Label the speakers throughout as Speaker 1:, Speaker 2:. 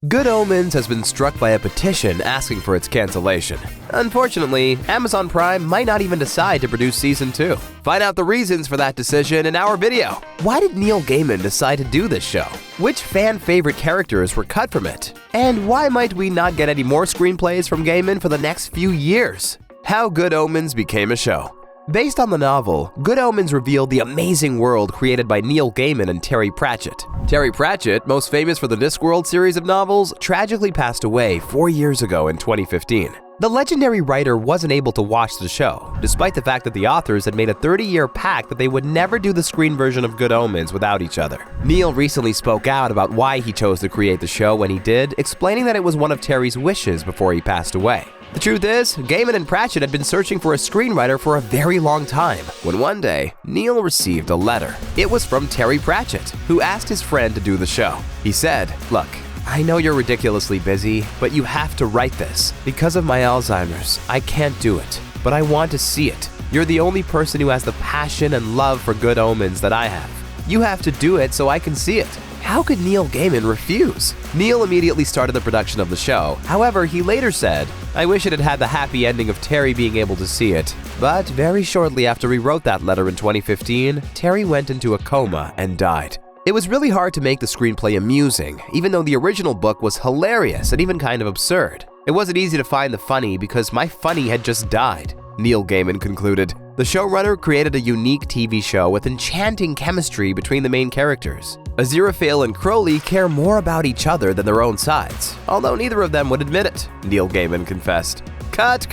Speaker 1: Good Omens has been struck by a petition asking for its cancellation. Unfortunately, Amazon Prime might not even decide to produce Season 2. Find out the reasons for that decision in our video. Why did Neil Gaiman decide to do this show? Which fan-favorite characters were cut from it? And why might we not get any more screenplays from Gaiman for the next few years? How Good Omens became a show. Based on the novel, Good Omens revealed the amazing world created by Neil Gaiman and Terry Pratchett. Terry Pratchett, most famous for the Discworld series of novels, tragically passed away 4 years ago in 2015. The legendary writer wasn't able to watch the show, despite the fact that the authors had made a 30-year pact that they would never do the screen version of Good Omens without each other. Neil recently spoke out about why he chose to create the show when he did, explaining that it was one of Terry's wishes before he passed away. The truth is, Gaiman and Pratchett had been searching for a screenwriter for a very long time, when one day, Neil received a letter. It was from Terry Pratchett, who asked his friend to do the show. He said, "Look, I know you're ridiculously busy, but you have to write this. Because of my Alzheimer's, I can't do it, but I want to see it. You're the only person who has the passion and love for Good Omens that I have. You have to do it so I can see it." How could Neil Gaiman refuse? Neil immediately started the production of the show. However, he later said, "I wish it had had the happy ending of Terry being able to see it." But very shortly after he wrote that letter in 2015, Terry went into a coma and died. It was really hard to make the screenplay amusing, even though the original book was hilarious and even kind of absurd. It wasn't easy to find the funny because my funny had just died, Neil Gaiman concluded. The showrunner created a unique TV show with enchanting chemistry between the main characters. Aziraphale and Crowley care more about each other than their own sides, although neither of them would admit it, Neil Gaiman confessed. Cut.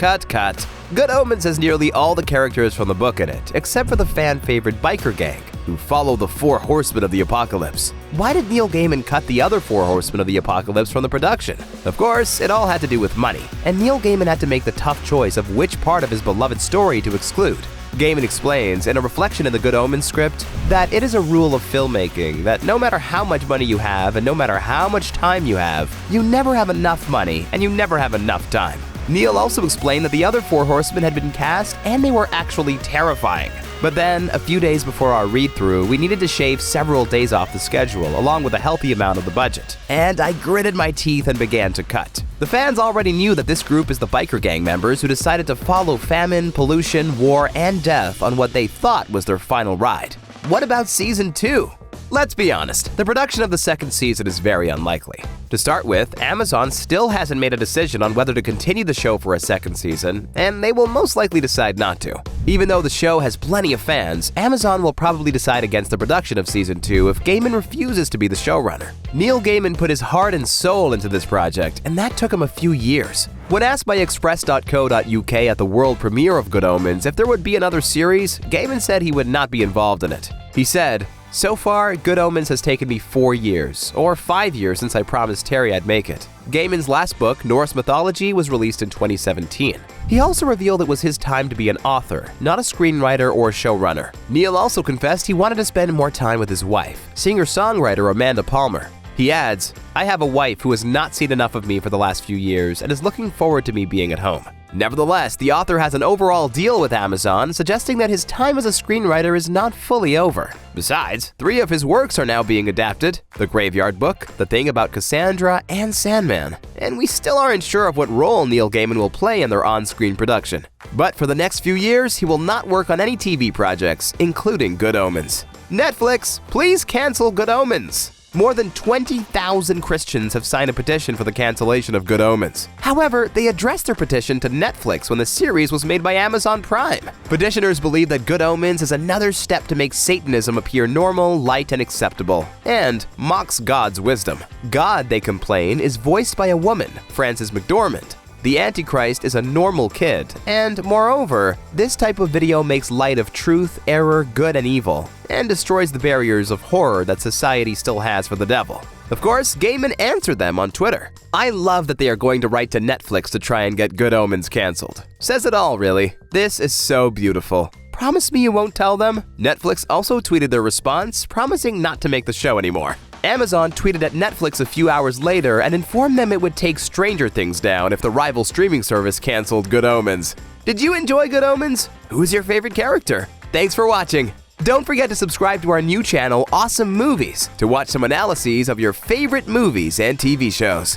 Speaker 1: Good Omens has nearly all the characters from the book in it, except for the fan-favorite biker gang, who follow the Four Horsemen of the Apocalypse. Why did Neil Gaiman cut the other Four Horsemen of the Apocalypse from the production? Of course, it all had to do with money, and Neil Gaiman had to make the tough choice of which part of his beloved story to exclude. Gaiman explains, in a reflection in the Good Omens script, that it is a rule of filmmaking that no matter how much money you have and no matter how much time you have, you never have enough money and you never have enough time. Neil also explained that the other Four Horsemen had been cast and they were actually terrifying. But then, a few days before our read-through, we needed to shave several days off the schedule, along with a healthy amount of the budget. And I gritted my teeth and began to cut. The fans already knew that this group is the biker gang members who decided to follow famine, pollution, war, and death on what they thought was their final ride. What about Season 2? Let's be honest, the production of the second season is very unlikely. To start with, Amazon still hasn't made a decision on whether to continue the show for a second season, and they will most likely decide not to. Even though the show has plenty of fans, Amazon will probably decide against the production of Season 2 if Gaiman refuses to be the showrunner. Neil Gaiman put his heart and soul into this project, and that took him a few years. When asked by Express.co.uk at the world premiere of Good Omens if there would be another series, Gaiman said he would not be involved in it. He said, "So far, Good Omens has taken me 4 years, or 5 years since I promised Terry I'd make it." Gaiman's last book, Norse Mythology, was released in 2017. He also revealed it was his time to be an author, not a screenwriter or showrunner. Neil also confessed he wanted to spend more time with his wife, singer-songwriter Amanda Palmer. He adds, "I have a wife who has not seen enough of me for the last few years and is looking forward to me being at home." Nevertheless, the author has an overall deal with Amazon, suggesting that his time as a screenwriter is not fully over. Besides, 3 of his works are now being adapted: The Graveyard Book, The Thing About Cassandra, and Sandman. And we still aren't sure of what role Neil Gaiman will play in their on-screen production. But for the next few years, he will not work on any TV projects, including Good Omens. Netflix, please cancel Good Omens! More than 20,000 Christians have signed a petition for the cancellation of Good Omens. However, they addressed their petition to Netflix when the series was made by Amazon Prime. Petitioners believe that Good Omens is another step to make Satanism appear normal, light, and acceptable, and mocks God's wisdom. God, they complain, is voiced by a woman, Frances McDormand. The Antichrist is a normal kid, and moreover, this type of video makes light of truth, error, good, and evil, and destroys the barriers of horror that society still has for the devil. Of course, Gaiman answered them on Twitter. "I love that they are going to write to Netflix to try and get Good Omens cancelled. Says it all, really. This is so beautiful. Promise me you won't tell them?" Netflix also tweeted their response, promising not to make the show anymore. Amazon tweeted at Netflix a few hours later and informed them it would take Stranger Things down if the rival streaming service canceled Good Omens. Did you enjoy Good Omens? Who's your favorite character? Thanks for watching. Don't forget to subscribe to our new channel, Ossa'm Movies, to watch some analyses of your favorite movies and TV shows.